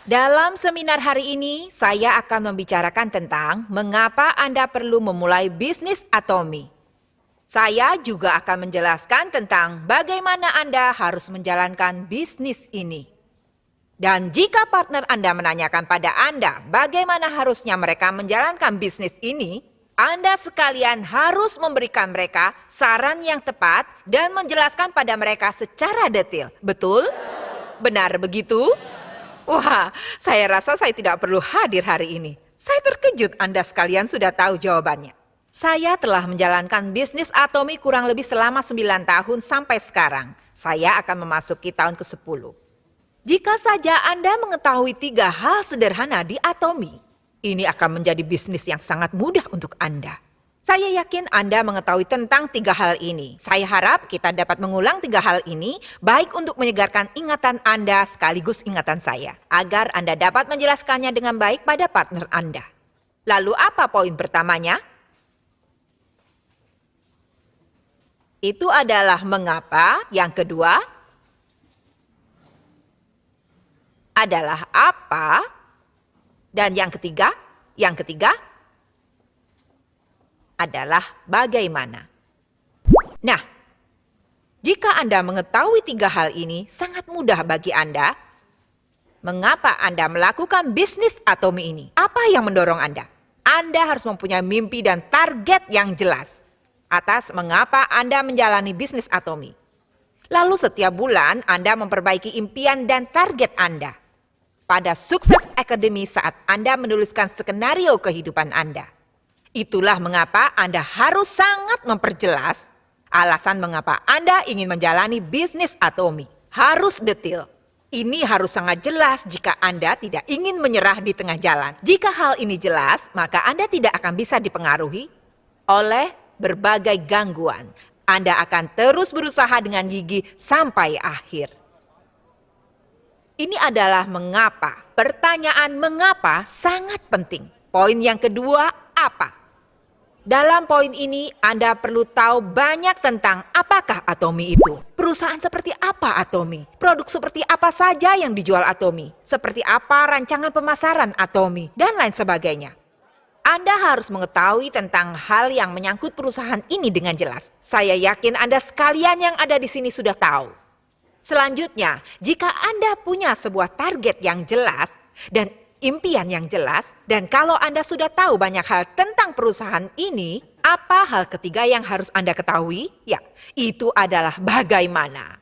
Dalam seminar hari ini, saya akan membicarakan tentang mengapa Anda perlu memulai bisnis Atomi. Saya juga akan menjelaskan tentang bagaimana Anda harus menjalankan bisnis ini. Dan jika partner Anda menanyakan pada Anda bagaimana harusnya mereka menjalankan bisnis ini, Anda sekalian harus memberikan mereka saran yang tepat dan menjelaskan pada mereka secara detail. Betul? Benar begitu? Wah, saya rasa saya tidak perlu hadir hari ini. Saya terkejut Anda sekalian sudah tahu jawabannya. Saya telah menjalankan bisnis Atomi kurang lebih selama 9 tahun sampai sekarang. Saya akan memasuki tahun ke-10. Jika saja Anda mengetahui 3 hal sederhana di Atomi, ini akan menjadi bisnis yang sangat mudah untuk Anda. Saya yakin Anda mengetahui tentang 3 hal ini. Saya harap kita dapat mengulang 3 hal ini, baik untuk menyegarkan ingatan Anda sekaligus ingatan saya, agar Anda dapat menjelaskannya dengan baik pada partner Anda. Lalu apa poin pertamanya? Itu adalah mengapa. Yang kedua adalah apa. Dan yang ketiga adalah bagaimana. Nah, jika Anda mengetahui 3 hal ini, sangat mudah bagi Anda. Mengapa Anda melakukan bisnis Atomi ini? Apa yang mendorong Anda? Anda harus mempunyai mimpi dan target yang jelas atas mengapa Anda menjalani bisnis Atomi. Lalu setiap bulan Anda memperbaiki impian dan target Anda. Pada Sukses Academy saat Anda menuliskan skenario kehidupan Anda. Itulah mengapa Anda harus sangat memperjelas alasan mengapa Anda ingin menjalani bisnis Atomi. Harus detail. Ini harus sangat jelas jika Anda tidak ingin menyerah di tengah jalan. Jika hal ini jelas, maka Anda tidak akan bisa dipengaruhi oleh berbagai gangguan. Anda akan terus berusaha dengan gigih sampai akhir. Ini adalah mengapa. Pertanyaan mengapa sangat penting. Poin yang kedua, apa? Dalam poin ini, Anda perlu tahu banyak tentang apakah Atomi itu. Perusahaan seperti apa Atomi? Produk seperti apa saja yang dijual Atomi? Seperti apa rancangan pemasaran Atomi? Dan lain sebagainya. Anda harus mengetahui tentang hal yang menyangkut perusahaan ini dengan jelas. Saya yakin Anda sekalian yang ada di sini sudah tahu. Selanjutnya, jika Anda punya sebuah target yang jelas dan impian yang jelas, dan kalau Anda sudah tahu banyak hal tentang perusahaan ini, apa hal ketiga yang harus Anda ketahui? Ya, itu adalah bagaimana.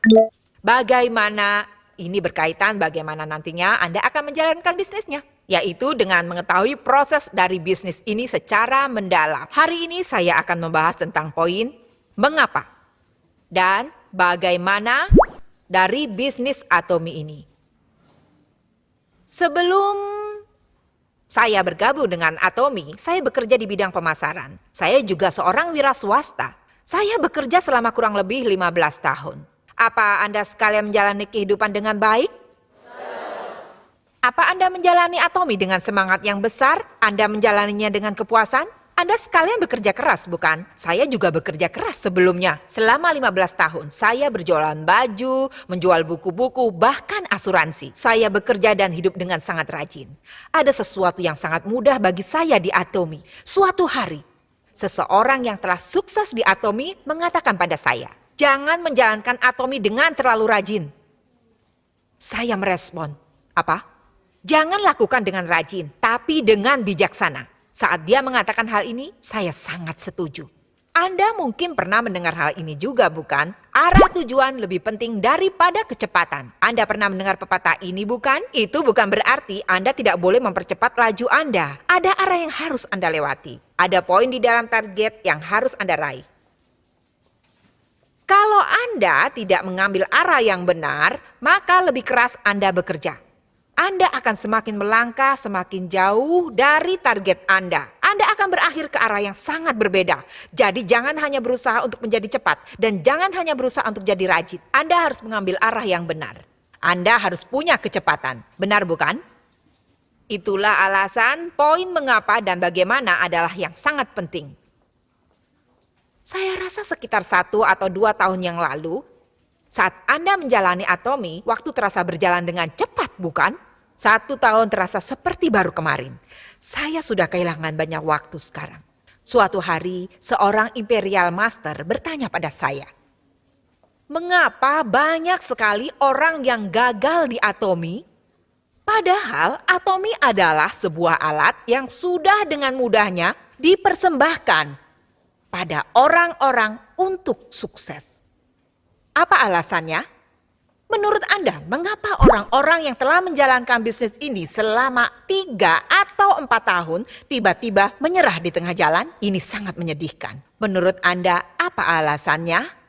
Bagaimana ini berkaitan bagaimana nantinya Anda akan menjalankan bisnisnya, yaitu dengan mengetahui proses dari bisnis ini secara mendalam. Hari ini saya akan membahas tentang poin mengapa dan bagaimana dari bisnis Atomi ini. Sebelum saya bergabung dengan Atomi, saya bekerja di bidang pemasaran. Saya juga seorang wira swasta. Saya bekerja selama kurang lebih 15 tahun. Apa Anda sekalian menjalani kehidupan dengan baik? Apa Anda menjalani Atomi dengan semangat yang besar? Anda menjalaninya dengan kepuasan? Anda sekalian bekerja keras, bukan? Saya juga bekerja keras sebelumnya. Selama 15 tahun, saya berjualan baju, menjual buku-buku, bahkan asuransi. Saya bekerja dan hidup dengan sangat rajin. Ada sesuatu yang sangat mudah bagi saya di Atomi. Suatu hari, seseorang yang telah sukses di Atomi mengatakan pada saya, "Jangan menjalankan Atomi dengan terlalu rajin." Saya merespon, "Apa?" "Jangan lakukan dengan rajin, tapi dengan bijaksana." Saat dia mengatakan hal ini, saya sangat setuju. Anda mungkin pernah mendengar hal ini juga, bukan? Arah tujuan lebih penting daripada kecepatan. Anda pernah mendengar pepatah ini, bukan? Itu bukan berarti Anda tidak boleh mempercepat laju Anda. Ada arah yang harus Anda lewati. Ada poin di dalam target yang harus Anda raih. Kalau Anda tidak mengambil arah yang benar, maka lebih keras Anda bekerja. Anda akan semakin melangkah semakin jauh dari target Anda. Anda akan berakhir ke arah yang sangat berbeda. Jadi jangan hanya berusaha untuk menjadi cepat dan jangan hanya berusaha untuk jadi rajin. Anda harus mengambil arah yang benar. Anda harus punya kecepatan. Benar bukan? Itulah alasan poin mengapa dan bagaimana adalah yang sangat penting. Saya rasa sekitar 1 atau 2 tahun yang lalu, saat Anda menjalani Atomi, waktu terasa berjalan dengan cepat, bukan? 1 tahun terasa seperti baru kemarin. Saya sudah kehilangan banyak waktu sekarang. Suatu hari, seorang Imperial Master bertanya pada saya, mengapa banyak sekali orang yang gagal di Atomy? Padahal Atomy adalah sebuah alat yang sudah dengan mudahnya dipersembahkan pada orang-orang untuk sukses. Apa alasannya? Menurut Anda, mengapa orang-orang yang telah menjalankan bisnis ini selama 3 atau 4 tahun tiba-tiba menyerah di tengah jalan? Ini sangat menyedihkan. Menurut Anda, apa alasannya?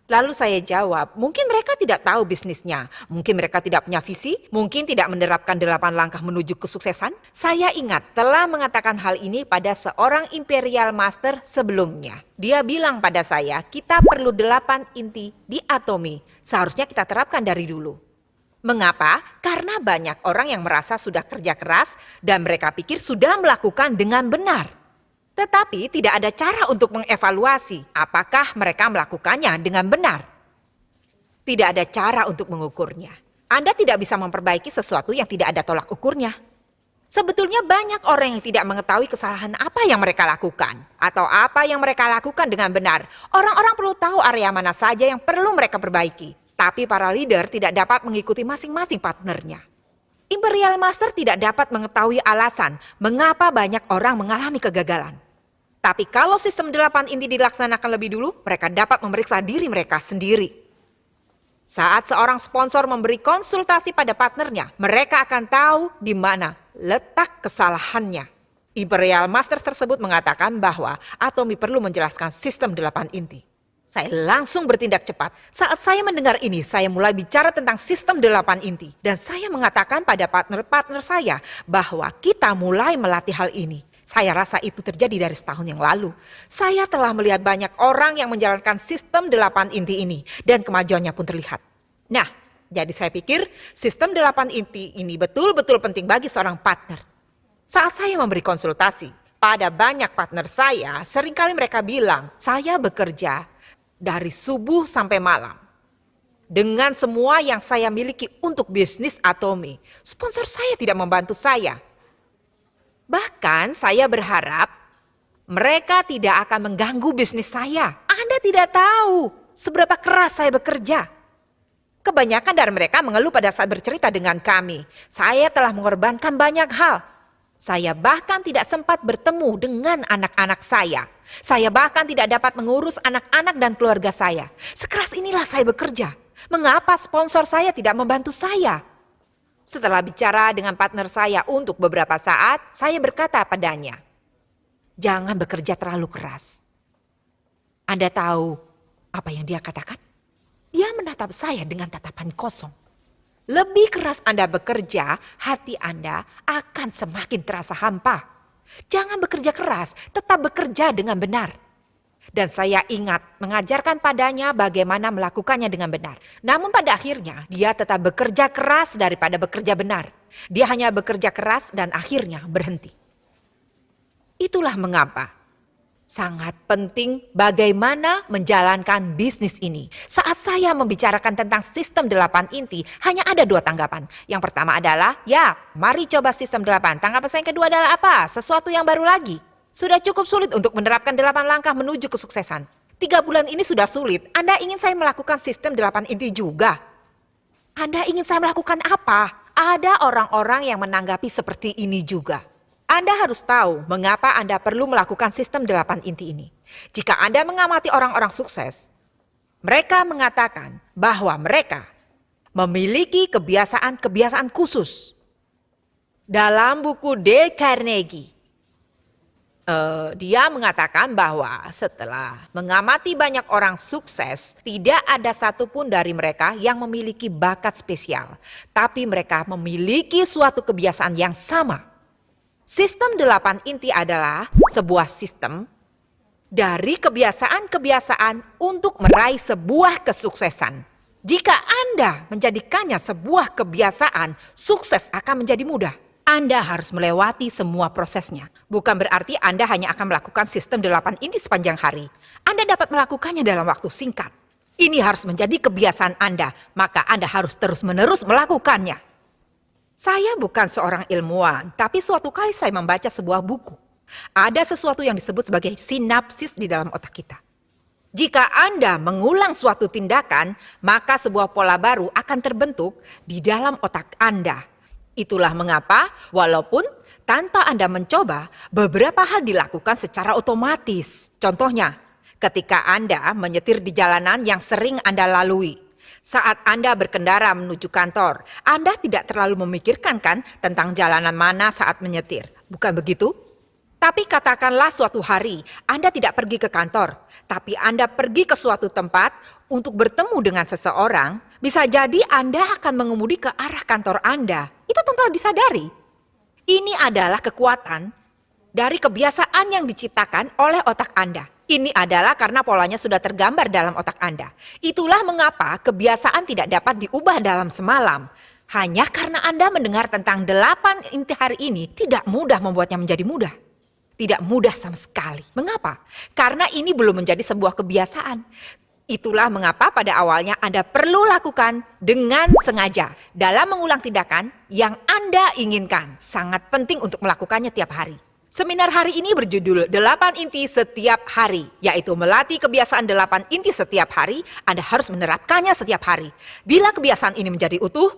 Lalu saya jawab, mungkin mereka tidak tahu bisnisnya, mungkin mereka tidak punya visi, mungkin tidak menerapkan 8 langkah menuju kesuksesan. Saya ingat telah mengatakan hal ini pada seorang Imperial Master sebelumnya. Dia bilang pada saya, kita perlu 8 inti di Atomy. Seharusnya kita terapkan dari dulu. Mengapa? Karena banyak orang yang merasa sudah kerja keras dan mereka pikir sudah melakukan dengan benar. Tetapi tidak ada cara untuk mengevaluasi apakah mereka melakukannya dengan benar. Tidak ada cara untuk mengukurnya. Anda tidak bisa memperbaiki sesuatu yang tidak ada tolak ukurnya. Sebetulnya banyak orang yang tidak mengetahui kesalahan apa yang mereka lakukan atau apa yang mereka lakukan dengan benar. Orang-orang perlu tahu area mana saja yang perlu mereka perbaiki. Tapi para leader tidak dapat mengikuti masing-masing partnernya. Imperial Master tidak dapat mengetahui alasan mengapa banyak orang mengalami kegagalan. Tapi kalau sistem 8 inti dilaksanakan lebih dulu, mereka dapat memeriksa diri mereka sendiri. Saat seorang sponsor memberi konsultasi pada partnernya, mereka akan tahu di mana letak kesalahannya. Imperial Master tersebut mengatakan bahwa Atomy perlu menjelaskan sistem 8 inti. Saya langsung bertindak cepat. Saat saya mendengar ini, saya mulai bicara tentang sistem 8 inti. Dan saya mengatakan pada partner-partner saya bahwa kita mulai melatih hal ini. Saya rasa itu terjadi dari setahun yang lalu. Saya telah melihat banyak orang yang menjalankan sistem 8 inti ini dan kemajuannya pun terlihat. Nah, jadi saya pikir sistem 8 inti ini betul-betul penting bagi seorang partner. Saat saya memberi konsultasi pada banyak partner saya, seringkali mereka bilang, saya bekerja dari subuh sampai malam. Dengan semua yang saya miliki untuk bisnis Atomy, sponsor saya tidak membantu saya. Bahkan saya berharap mereka tidak akan mengganggu bisnis saya. Anda tidak tahu seberapa keras saya bekerja. Kebanyakan dari mereka mengeluh pada saat bercerita dengan kami. Saya telah mengorbankan banyak hal. Saya bahkan tidak sempat bertemu dengan anak-anak saya. Saya bahkan tidak dapat mengurus anak-anak dan keluarga saya. Sekeras inilah saya bekerja. Mengapa sponsor saya tidak membantu saya? Setelah bicara dengan partner saya untuk beberapa saat, saya berkata padanya, jangan bekerja terlalu keras. Anda tahu apa yang dia katakan? Dia menatap saya dengan tatapan kosong. Lebih keras Anda bekerja, hati Anda akan semakin terasa hampa. Jangan bekerja keras, tetap bekerja dengan benar. Dan saya ingat mengajarkan padanya bagaimana melakukannya dengan benar. Namun pada akhirnya dia tetap bekerja keras daripada bekerja benar. Dia hanya bekerja keras dan akhirnya berhenti. Itulah mengapa sangat penting bagaimana menjalankan bisnis ini. Saat saya membicarakan tentang sistem 8 inti, hanya ada 2 tanggapan. Yang pertama adalah, ya mari coba sistem 8. Tanggapan saya yang kedua adalah apa? Sesuatu yang baru lagi. Sudah cukup sulit untuk menerapkan 8 langkah menuju kesuksesan. 3 bulan ini sudah sulit. Anda ingin saya melakukan sistem 8 inti juga? Anda ingin saya melakukan apa? Ada orang-orang yang menanggapi seperti ini juga. Anda harus tahu mengapa Anda perlu melakukan sistem 8 inti ini. Jika Anda mengamati orang-orang sukses, mereka mengatakan bahwa mereka memiliki kebiasaan-kebiasaan khusus. Dalam buku Dale Carnegie, dia mengatakan bahwa setelah mengamati banyak orang sukses, tidak ada satupun dari mereka yang memiliki bakat spesial. Tapi mereka memiliki suatu kebiasaan yang sama. Sistem 8 inti adalah sebuah sistem dari kebiasaan-kebiasaan untuk meraih sebuah kesuksesan. Jika Anda menjadikannya sebuah kebiasaan, sukses akan menjadi mudah. Anda harus melewati semua prosesnya. Bukan berarti Anda hanya akan melakukan sistem 8 inti sepanjang hari. Anda dapat melakukannya dalam waktu singkat. Ini harus menjadi kebiasaan Anda, maka Anda harus terus-menerus melakukannya. Saya bukan seorang ilmuwan, tapi suatu kali saya membaca sebuah buku. Ada sesuatu yang disebut sebagai sinapsis di dalam otak kita. Jika Anda mengulang suatu tindakan, maka sebuah pola baru akan terbentuk di dalam otak Anda. Itulah mengapa, walaupun tanpa Anda mencoba, beberapa hal dilakukan secara otomatis. Contohnya, ketika Anda menyetir di jalanan yang sering Anda lalui. Saat Anda berkendara menuju kantor, Anda tidak terlalu memikirkan kan tentang jalanan mana saat menyetir. Bukan begitu? Tapi katakanlah suatu hari Anda tidak pergi ke kantor, tapi Anda pergi ke suatu tempat untuk bertemu dengan seseorang, bisa jadi Anda akan mengemudi ke arah kantor Anda. Itu tanpa disadari. Ini adalah kekuatan dari kebiasaan yang diciptakan oleh otak Anda. Ini adalah karena polanya sudah tergambar dalam otak Anda. Itulah mengapa kebiasaan tidak dapat diubah dalam semalam. Hanya karena Anda mendengar tentang 8 inti hari ini tidak mudah membuatnya menjadi mudah. Tidak mudah sama sekali. Mengapa? Karena ini belum menjadi sebuah kebiasaan. Itulah mengapa pada awalnya Anda perlu lakukan dengan sengaja dalam mengulang tindakan yang Anda inginkan. Sangat penting untuk melakukannya tiap hari. Seminar hari ini berjudul 8 inti setiap hari, yaitu melatih kebiasaan 8 inti setiap hari. Anda harus menerapkannya setiap hari. Bila kebiasaan ini menjadi utuh,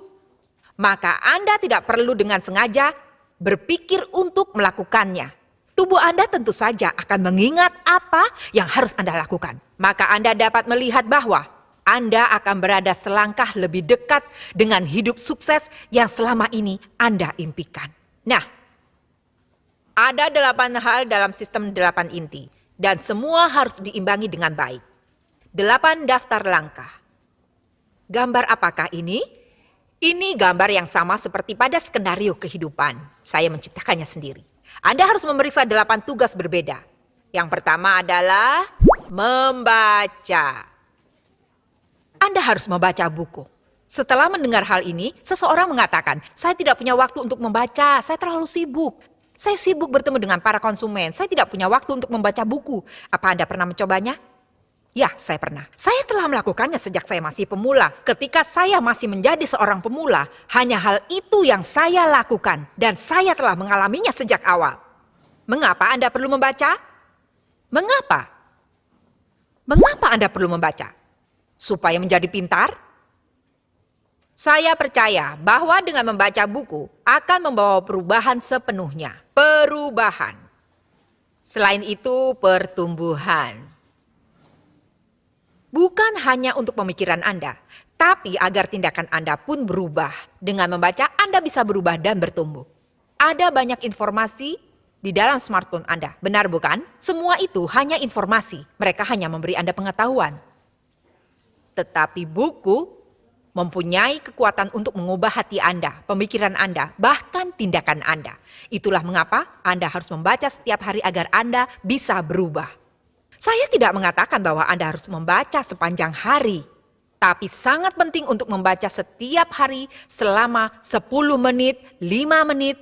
maka Anda tidak perlu dengan sengaja berpikir untuk melakukannya. Tubuh Anda tentu saja akan mengingat apa yang harus Anda lakukan. Maka Anda dapat melihat bahwa Anda akan berada selangkah lebih dekat dengan hidup sukses yang selama ini Anda impikan. Nah, ada 8 hal dalam sistem 8 inti, dan semua harus diimbangi dengan baik. 8 daftar langkah. Gambar apakah ini? Ini gambar yang sama seperti pada skenario kehidupan. Saya menciptakannya sendiri. Anda harus memeriksa 8 tugas berbeda. Yang pertama adalah membaca. Anda harus membaca buku. Setelah mendengar hal ini, seseorang mengatakan, saya tidak punya waktu untuk membaca, saya terlalu sibuk. Saya sibuk bertemu dengan para konsumen, saya tidak punya waktu untuk membaca buku. Apa Anda pernah mencobanya? Ya, saya pernah. Saya telah melakukannya sejak saya masih pemula. Ketika saya masih menjadi seorang pemula, hanya hal itu yang saya lakukan. Dan saya telah mengalaminya sejak awal. Mengapa Anda perlu membaca? Mengapa? Mengapa Anda perlu membaca? Supaya menjadi pintar? Saya percaya bahwa dengan membaca buku akan membawa perubahan sepenuhnya. Perubahan. Selain itu, pertumbuhan. Bukan hanya untuk pemikiran Anda, tapi agar tindakan Anda pun berubah. Dengan membaca, Anda bisa berubah dan bertumbuh. Ada banyak informasi di dalam smartphone Anda, benar bukan? Semua itu hanya informasi, mereka hanya memberi Anda pengetahuan. Tetapi buku mempunyai kekuatan untuk mengubah hati Anda, pemikiran Anda, bahkan tindakan Anda. Itulah mengapa Anda harus membaca setiap hari agar Anda bisa berubah. Saya tidak mengatakan bahwa Anda harus membaca sepanjang hari, tapi sangat penting untuk membaca setiap hari selama 10 menit, 5 menit,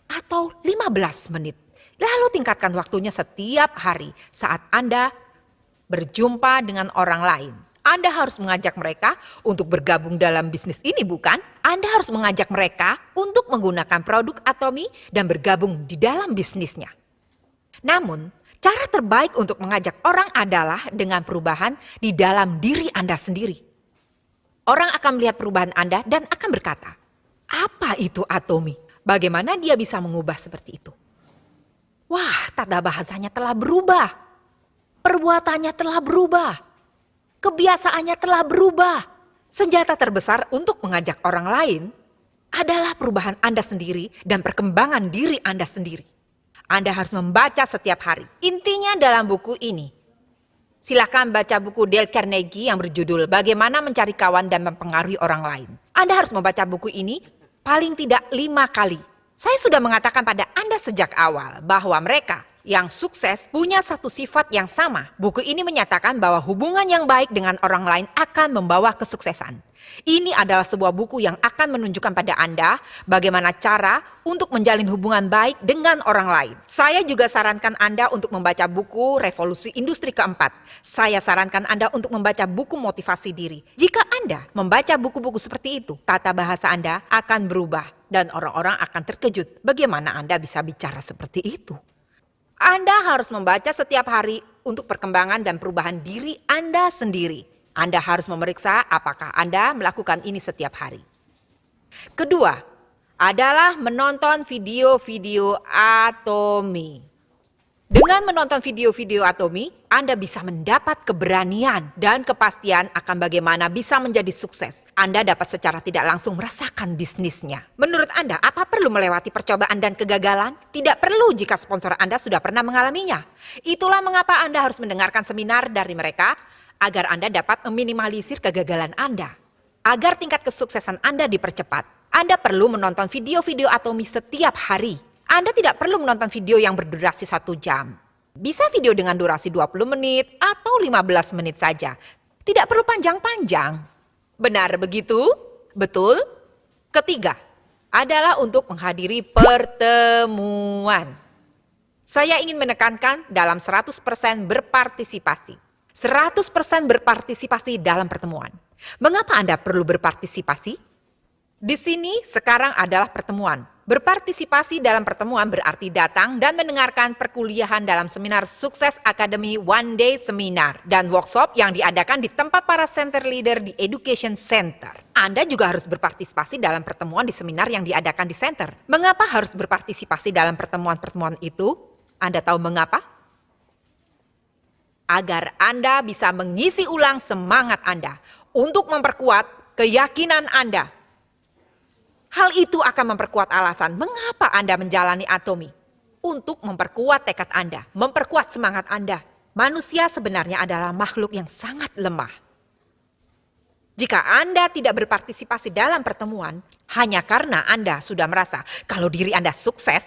atau 15 menit. Lalu tingkatkan waktunya setiap hari saat Anda berjumpa dengan orang lain. Anda harus mengajak mereka untuk bergabung dalam bisnis ini, bukan? Anda harus mengajak mereka untuk menggunakan produk Atomy dan bergabung di dalam bisnisnya. Namun, cara terbaik untuk mengajak orang adalah dengan perubahan di dalam diri Anda sendiri. Orang akan melihat perubahan Anda dan akan berkata, apa itu Atomy? Bagaimana dia bisa mengubah seperti itu? Wah, tata bahasanya telah berubah. Perbuatannya telah berubah. Kebiasaannya telah berubah. Senjata terbesar untuk mengajak orang lain adalah perubahan Anda sendiri dan perkembangan diri Anda sendiri. Anda harus membaca setiap hari. Intinya dalam buku ini. Silakan baca buku Dale Carnegie yang berjudul Bagaimana Mencari Kawan dan Mempengaruhi Orang Lain. Anda harus membaca buku ini paling tidak 5 kali. Saya sudah mengatakan pada Anda sejak awal bahwa mereka yang sukses punya satu sifat yang sama. Buku ini menyatakan bahwa hubungan yang baik dengan orang lain akan membawa kesuksesan. Ini adalah sebuah buku yang akan menunjukkan pada Anda bagaimana cara untuk menjalin hubungan baik dengan orang lain. Saya juga sarankan Anda untuk membaca buku Revolusi Industri Keempat. Saya sarankan Anda untuk membaca buku motivasi diri. Jika Anda membaca buku-buku seperti itu, tata bahasa Anda akan berubah dan orang-orang akan terkejut bagaimana Anda bisa bicara seperti itu. Anda harus membaca setiap hari untuk perkembangan dan perubahan diri Anda sendiri. Anda harus memeriksa apakah Anda melakukan ini setiap hari. Kedua, adalah menonton video-video Atomy. Dengan menonton video-video Atomy, Anda bisa mendapat keberanian dan kepastian akan bagaimana bisa menjadi sukses. Anda dapat secara tidak langsung merasakan bisnisnya. Menurut Anda, apa perlu melewati percobaan dan kegagalan? Tidak perlu jika sponsor Anda sudah pernah mengalaminya. Itulah mengapa Anda harus mendengarkan seminar dari mereka, agar Anda dapat meminimalisir kegagalan Anda. Agar tingkat kesuksesan Anda dipercepat, Anda perlu menonton video-video Atomy setiap hari. Anda tidak perlu menonton video yang berdurasi 1 jam. Bisa video dengan durasi 20 menit atau 15 menit saja. Tidak perlu panjang-panjang. Benar begitu? Betul? Ketiga, adalah untuk menghadiri pertemuan. Saya ingin menekankan dalam 100% berpartisipasi. 100% berpartisipasi dalam pertemuan. Mengapa Anda perlu berpartisipasi? Di sini sekarang adalah pertemuan. Berpartisipasi dalam pertemuan berarti datang dan mendengarkan perkuliahan dalam seminar Sukses Academy One Day Seminar dan workshop yang diadakan di tempat para center leader di Education Center. Anda juga harus berpartisipasi dalam pertemuan di seminar yang diadakan di center. Mengapa harus berpartisipasi dalam pertemuan-pertemuan itu? Anda tahu mengapa? Agar Anda bisa mengisi ulang semangat Anda untuk memperkuat keyakinan Anda. Hal itu akan memperkuat alasan mengapa Anda menjalani Atomy. Untuk memperkuat tekad Anda, memperkuat semangat Anda. Manusia sebenarnya adalah makhluk yang sangat lemah. Jika Anda tidak berpartisipasi dalam pertemuan, hanya karena Anda sudah merasa kalau diri Anda sukses,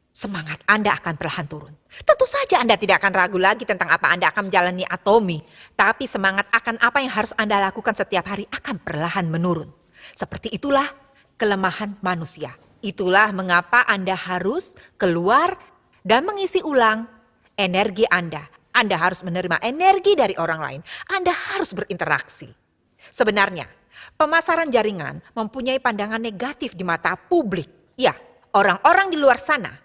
semangat Anda akan perlahan turun. Tentu saja Anda tidak akan ragu lagi tentang apa Anda akan menjalani Atomy. Tapi semangat akan apa yang harus Anda lakukan setiap hari akan perlahan menurun. Seperti itulah kelemahan manusia. Itulah mengapa Anda harus keluar dan mengisi ulang energi Anda. Anda harus menerima energi dari orang lain. Anda harus berinteraksi. Sebenarnya, pemasaran jaringan mempunyai pandangan negatif di mata publik. Ya, orang-orang di luar sana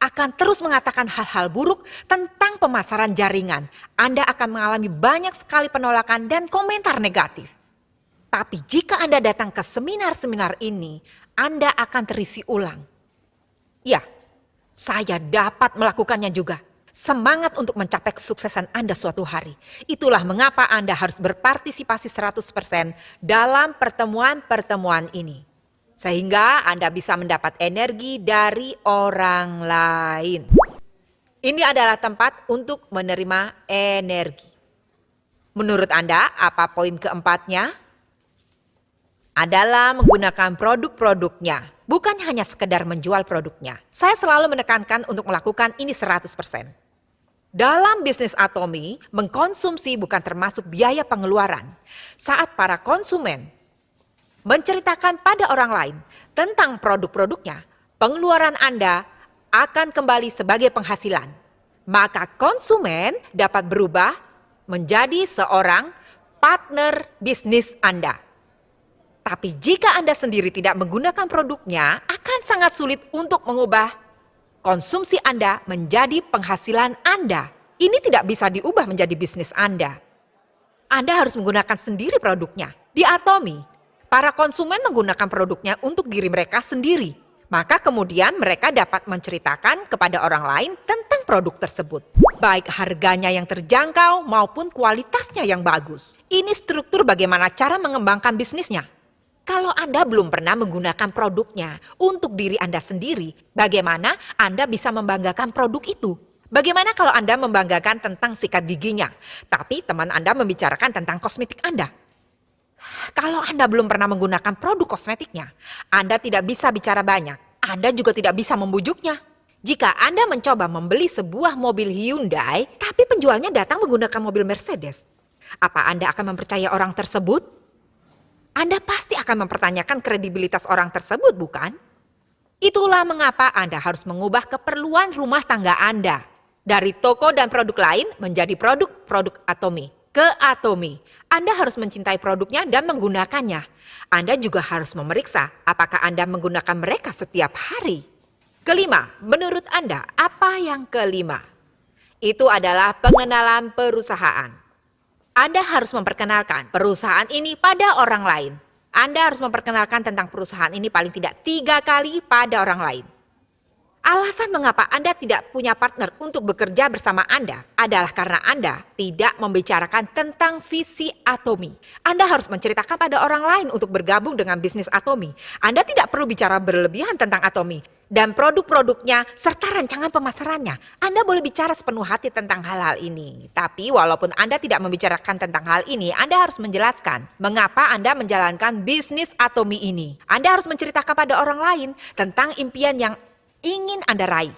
akan terus mengatakan hal-hal buruk tentang pemasaran jaringan. Anda akan mengalami banyak sekali penolakan dan komentar negatif. Tapi jika Anda datang ke seminar-seminar ini, Anda akan terisi ulang. Ya, saya dapat melakukannya juga. Semangat untuk mencapai kesuksesan Anda suatu hari. Itulah mengapa Anda harus berpartisipasi 100% dalam pertemuan-pertemuan ini. Sehingga Anda bisa mendapat energi dari orang lain. Ini adalah tempat untuk menerima energi. Menurut Anda, apa poin keempatnya? Adalah menggunakan produk-produknya, bukan hanya sekedar menjual produknya. Saya selalu menekankan untuk melakukan ini 100%. Dalam bisnis Atomy, mengkonsumsi bukan termasuk biaya pengeluaran. Saat para konsumen menceritakan pada orang lain tentang produk-produknya, pengeluaran Anda akan kembali sebagai penghasilan. Maka konsumen dapat berubah menjadi seorang partner bisnis Anda. Tapi jika Anda sendiri tidak menggunakan produknya, akan sangat sulit untuk mengubah konsumsi Anda menjadi penghasilan Anda. Ini tidak bisa diubah menjadi bisnis Anda. Anda harus menggunakan sendiri produknya. Di Atomy, para konsumen menggunakan produknya untuk diri mereka sendiri. Maka kemudian mereka dapat menceritakan kepada orang lain tentang produk tersebut. Baik harganya yang terjangkau maupun kualitasnya yang bagus. Ini struktur bagaimana cara mengembangkan bisnisnya. Kalau Anda belum pernah menggunakan produknya untuk diri Anda sendiri, bagaimana Anda bisa membanggakan produk itu? Bagaimana kalau Anda membanggakan tentang sikat giginya, tapi teman Anda membicarakan tentang kosmetik Anda? Kalau Anda belum pernah menggunakan produk kosmetiknya, Anda tidak bisa bicara banyak. Anda juga tidak bisa membujuknya. Jika Anda mencoba membeli sebuah mobil Hyundai, tapi penjualnya datang menggunakan mobil Mercedes, apa Anda akan mempercayai orang tersebut? Anda pasti akan mempertanyakan kredibilitas orang tersebut, bukan? Itulah mengapa Anda harus mengubah keperluan rumah tangga Anda dari toko dan produk lain menjadi produk-produk Atomy. Ke Atomy, Anda harus mencintai produknya dan menggunakannya. Anda juga harus memeriksa apakah Anda menggunakan mereka setiap hari. Kelima, menurut Anda, apa yang kelima? Itu adalah pengenalan perusahaan. Anda harus memperkenalkan perusahaan ini pada orang lain. Anda harus memperkenalkan tentang perusahaan ini paling tidak 3 kali pada orang lain. Alasan mengapa Anda tidak punya partner untuk bekerja bersama Anda adalah karena Anda tidak membicarakan tentang visi Atomy. Anda harus menceritakan pada orang lain untuk bergabung dengan bisnis Atomy. Anda tidak perlu bicara berlebihan tentang Atomy dan produk-produknya serta rancangan pemasarannya. Anda boleh bicara sepenuh hati tentang hal-hal ini. Tapi walaupun Anda tidak membicarakan tentang hal ini, Anda harus menjelaskan mengapa Anda menjalankan bisnis Atomy ini. Anda harus menceritakan pada orang lain tentang impian yang ingin Anda raih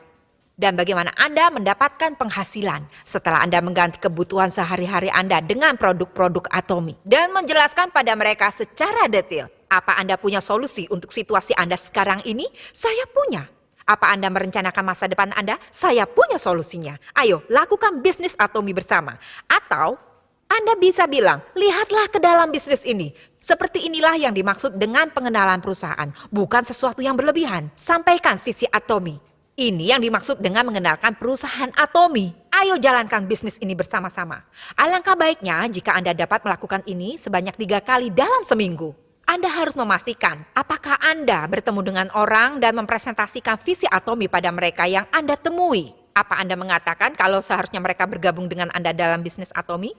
dan bagaimana Anda mendapatkan penghasilan setelah Anda mengganti kebutuhan sehari-hari Anda dengan produk-produk Atomy dan menjelaskan pada mereka secara detail apa Anda punya solusi untuk situasi Anda sekarang ini. Saya punya. Apa Anda merencanakan masa depan Anda? Saya punya solusinya. Ayo lakukan bisnis Atomy bersama. Atau Anda bisa bilang, lihatlah ke dalam bisnis ini. Seperti inilah yang dimaksud dengan pengenalan perusahaan. Bukan sesuatu yang berlebihan. Sampaikan visi Atomy. Ini yang dimaksud dengan mengenalkan perusahaan Atomy. Ayo jalankan bisnis ini bersama-sama. Alangkah baiknya jika Anda dapat melakukan ini sebanyak 3 kali dalam seminggu. Anda harus memastikan apakah Anda bertemu dengan orang dan mempresentasikan visi Atomy pada mereka yang Anda temui. Apa Anda mengatakan kalau seharusnya mereka bergabung dengan Anda dalam bisnis Atomy?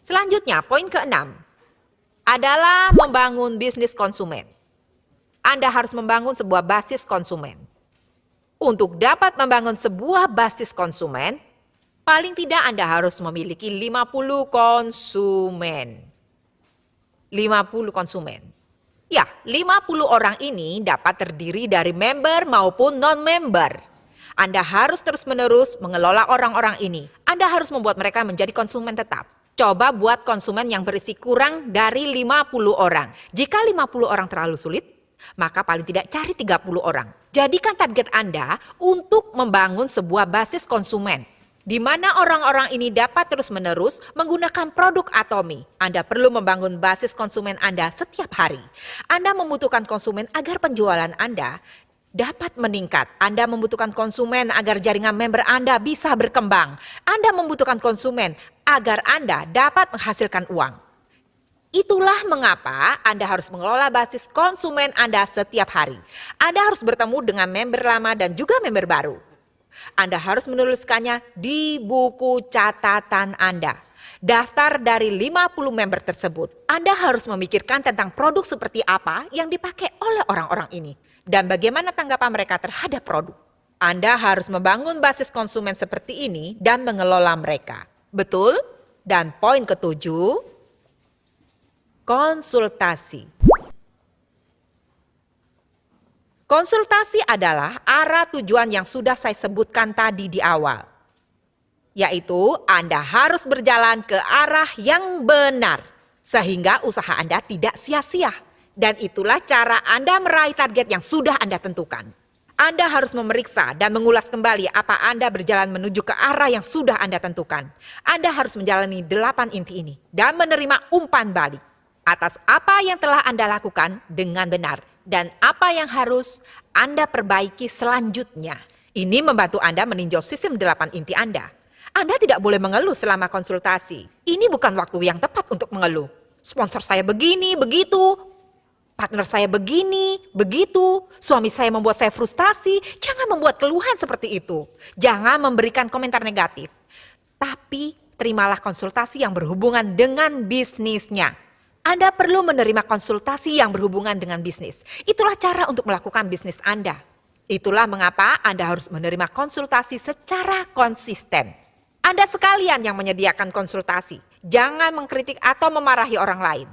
Selanjutnya, poin ke-6 adalah membangun bisnis konsumen. Anda harus membangun sebuah basis konsumen. Untuk dapat membangun sebuah basis konsumen, paling tidak Anda harus memiliki 50 konsumen. 50 konsumen. Ya, 50 orang ini dapat terdiri dari member maupun non-member. Anda harus terus-menerus mengelola orang-orang ini. Anda harus membuat mereka menjadi konsumen tetap. Coba buat konsumen yang berisi kurang dari 50 orang. Jika 50 orang terlalu sulit, maka paling tidak cari 30 orang. Jadikan target Anda untuk membangun sebuah basis konsumen, di mana orang-orang ini dapat terus-menerus menggunakan produk Atomy. Anda perlu membangun basis konsumen Anda setiap hari. Anda membutuhkan konsumen agar penjualan Anda dapat meningkat. Anda membutuhkan konsumen agar jaringan member Anda bisa berkembang. Anda membutuhkan konsumen agar Anda dapat menghasilkan uang. Itulah mengapa Anda harus mengelola basis konsumen Anda setiap hari. Anda harus bertemu dengan member lama dan juga member baru. Anda harus menuliskannya di buku catatan Anda. Daftar dari 50 member tersebut. Anda harus memikirkan tentang produk seperti apa yang dipakai oleh orang-orang ini dan bagaimana tanggapan mereka terhadap produk. Anda harus membangun basis konsumen seperti ini dan mengelola mereka. Betul? Dan poin ke-7, konsultasi. Konsultasi adalah arah tujuan yang sudah saya sebutkan tadi di awal. Yaitu Anda harus berjalan ke arah yang benar sehingga usaha Anda tidak sia-sia. Dan itulah cara Anda meraih target yang sudah Anda tentukan. Anda harus memeriksa dan mengulas kembali apa Anda berjalan menuju ke arah yang sudah Anda tentukan. Anda harus menjalani 8 inti ini dan menerima umpan balik atas apa yang telah Anda lakukan dengan benar dan apa yang harus Anda perbaiki selanjutnya. Ini membantu Anda meninjau sistem 8 inti Anda. Anda tidak boleh mengeluh selama konsultasi. Ini bukan waktu yang tepat untuk mengeluh. Sponsor saya begini, begitu. Partner saya begini, begitu. Suami saya membuat saya frustasi. Jangan membuat keluhan seperti itu. Jangan memberikan komentar negatif. Tapi terimalah konsultasi yang berhubungan dengan bisnisnya. Anda perlu menerima konsultasi yang berhubungan dengan bisnis. Itulah cara untuk melakukan bisnis Anda. Itulah mengapa Anda harus menerima konsultasi secara konsisten. Anda sekalian yang menyediakan konsultasi. Jangan mengkritik atau memarahi orang lain.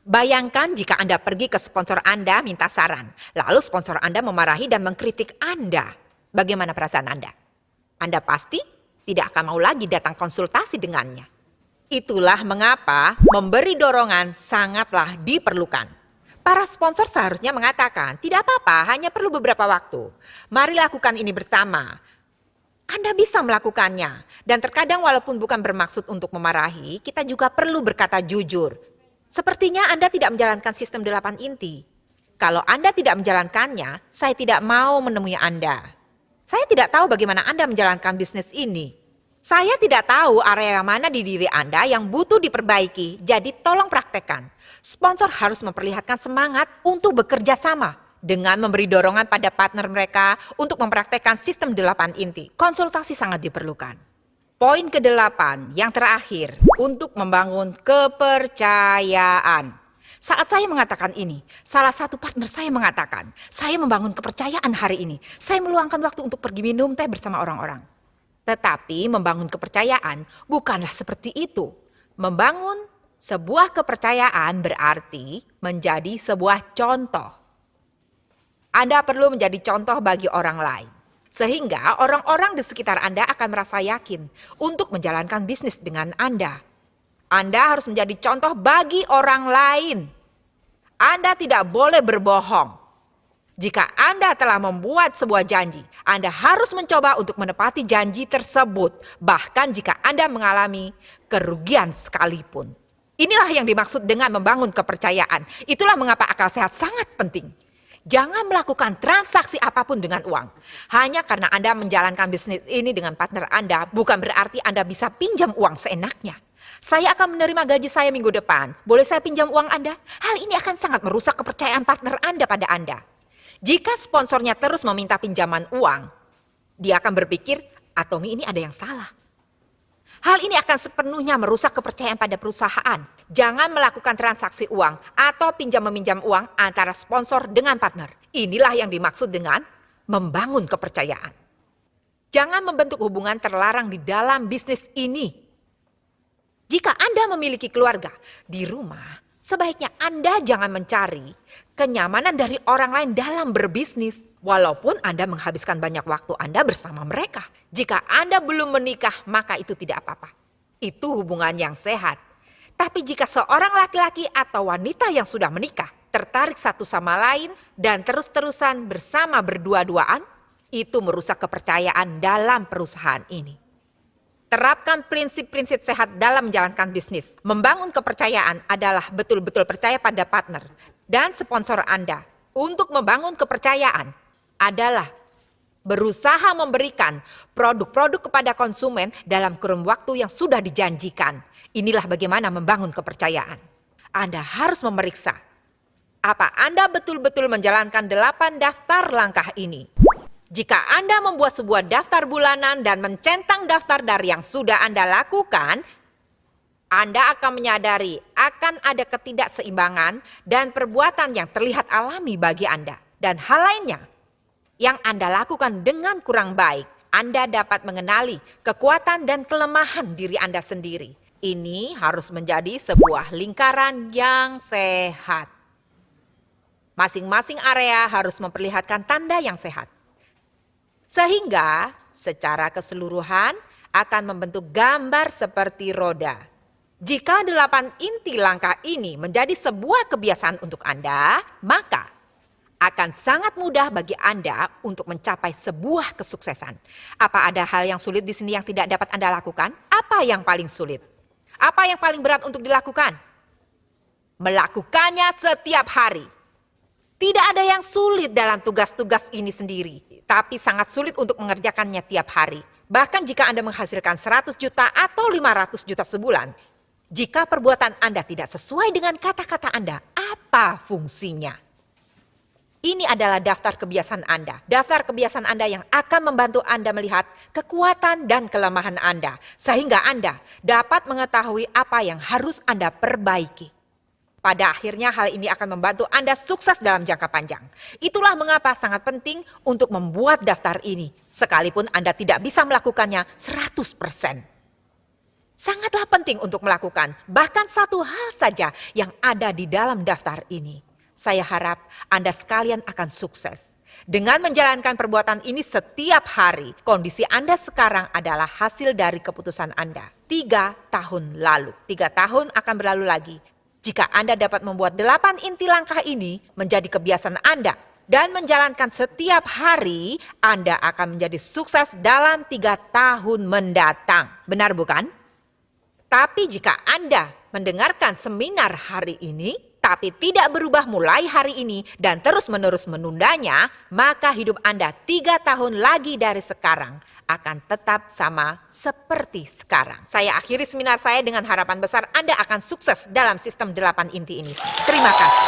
Bayangkan jika Anda pergi ke sponsor Anda minta saran, lalu sponsor Anda memarahi dan mengkritik Anda. Bagaimana perasaan Anda? Anda pasti tidak akan mau lagi datang konsultasi dengannya. Itulah mengapa memberi dorongan sangatlah diperlukan. Para sponsor seharusnya mengatakan, tidak apa-apa, hanya perlu beberapa waktu. Mari lakukan ini bersama. Anda bisa melakukannya. Dan terkadang walaupun bukan bermaksud untuk memarahi, kita juga perlu berkata jujur. Sepertinya Anda tidak menjalankan sistem 8 inti. Kalau Anda tidak menjalankannya, saya tidak mau menemui Anda. Saya tidak tahu bagaimana Anda menjalankan bisnis ini. Saya tidak tahu area mana di diri Anda yang butuh diperbaiki, jadi tolong praktekkan. Sponsor harus memperlihatkan semangat untuk bekerja sama dengan memberi dorongan pada partner mereka untuk mempraktekkan sistem 8 inti. Konsultasi sangat diperlukan. Poin ke-8 yang terakhir, untuk membangun kepercayaan. Saat saya mengatakan ini, salah satu partner saya mengatakan, saya membangun kepercayaan hari ini. Saya meluangkan waktu untuk pergi minum teh bersama orang-orang. Tetapi membangun kepercayaan bukanlah seperti itu. Membangun sebuah kepercayaan berarti menjadi sebuah contoh. Anda perlu menjadi contoh bagi orang lain. Sehingga orang-orang di sekitar Anda akan merasa yakin untuk menjalankan bisnis dengan Anda. Anda harus menjadi contoh bagi orang lain. Anda tidak boleh berbohong. Jika Anda telah membuat sebuah janji, Anda harus mencoba untuk menepati janji tersebut. Bahkan jika Anda mengalami kerugian sekalipun. Inilah yang dimaksud dengan membangun kepercayaan. Itulah mengapa akal sehat sangat penting. Jangan melakukan transaksi apapun dengan uang. Hanya karena Anda menjalankan bisnis ini dengan partner Anda, bukan berarti Anda bisa pinjam uang seenaknya. Saya akan menerima gaji saya minggu depan. Boleh saya pinjam uang Anda? Hal ini akan sangat merusak kepercayaan partner Anda pada Anda. Jika sponsornya terus meminta pinjaman uang, dia akan berpikir, Tommy ini ada yang salah. Hal ini akan sepenuhnya merusak kepercayaan pada perusahaan. Jangan melakukan transaksi uang atau pinjam-meminjam uang antara sponsor dengan partner. Inilah yang dimaksud dengan membangun kepercayaan. Jangan membentuk hubungan terlarang di dalam bisnis ini. Jika Anda memiliki keluarga di rumah, sebaiknya Anda jangan mencari kenyamanan dari orang lain dalam berbisnis. Walaupun Anda menghabiskan banyak waktu Anda bersama mereka. Jika Anda belum menikah, maka itu tidak apa-apa. Itu hubungan yang sehat. Tapi jika seorang laki-laki atau wanita yang sudah menikah, tertarik satu sama lain dan terus-terusan bersama berdua-duaan, itu merusak kepercayaan dalam perusahaan ini. Terapkan prinsip-prinsip sehat dalam menjalankan bisnis. Membangun kepercayaan adalah betul-betul percaya pada partner dan sponsor Anda. Untuk membangun kepercayaan adalah berusaha memberikan produk-produk kepada konsumen dalam kurun waktu yang sudah dijanjikan. Inilah bagaimana membangun kepercayaan. Anda harus memeriksa apa Anda betul-betul menjalankan 8 daftar langkah ini. Jika Anda membuat sebuah daftar bulanan dan mencentang daftar dari yang sudah Anda lakukan, Anda akan menyadari akan ada ketidakseimbangan dan perbuatan yang terlihat alami bagi Anda. Dan hal lainnya yang Anda lakukan dengan kurang baik, Anda dapat mengenali kekuatan dan kelemahan diri Anda sendiri. Ini harus menjadi sebuah lingkaran yang sehat. Masing-masing area harus memperlihatkan tanda yang sehat. Sehingga secara keseluruhan akan membentuk gambar seperti roda. Jika 8 inti langkah ini menjadi sebuah kebiasaan untuk Anda, maka akan sangat mudah bagi Anda untuk mencapai sebuah kesuksesan. Apa ada hal yang sulit di sini yang tidak dapat Anda lakukan? Apa yang paling sulit? Apa yang paling berat untuk dilakukan? Melakukannya setiap hari. Tidak ada yang sulit dalam tugas-tugas ini sendiri, tapi sangat sulit untuk mengerjakannya tiap hari. Bahkan jika Anda menghasilkan 100 juta atau 500 juta sebulan, jika perbuatan Anda tidak sesuai dengan kata-kata Anda, apa fungsinya? Ini adalah daftar kebiasaan Anda. Daftar kebiasaan Anda yang akan membantu Anda melihat kekuatan dan kelemahan Anda. Sehingga Anda dapat mengetahui apa yang harus Anda perbaiki. Pada akhirnya hal ini akan membantu Anda sukses dalam jangka panjang. Itulah mengapa sangat penting untuk membuat daftar ini. Sekalipun Anda tidak bisa melakukannya 100%. Sangatlah penting untuk melakukan bahkan satu hal saja yang ada di dalam daftar ini. Saya harap Anda sekalian akan sukses. Dengan menjalankan perbuatan ini setiap hari, kondisi Anda sekarang adalah hasil dari keputusan Anda 3 tahun lalu. 3 tahun akan berlalu lagi. Jika Anda dapat membuat 8 inti langkah ini menjadi kebiasaan Anda dan menjalankan setiap hari, Anda akan menjadi sukses dalam 3 tahun mendatang. Benar bukan? Tapi jika Anda mendengarkan seminar hari ini, tapi tidak berubah mulai hari ini dan terus-menerus menundanya, maka hidup Anda 3 tahun lagi dari sekarang akan tetap sama seperti sekarang. Saya akhiri seminar saya dengan harapan besar Anda akan sukses dalam sistem 8 inti ini. Terima kasih.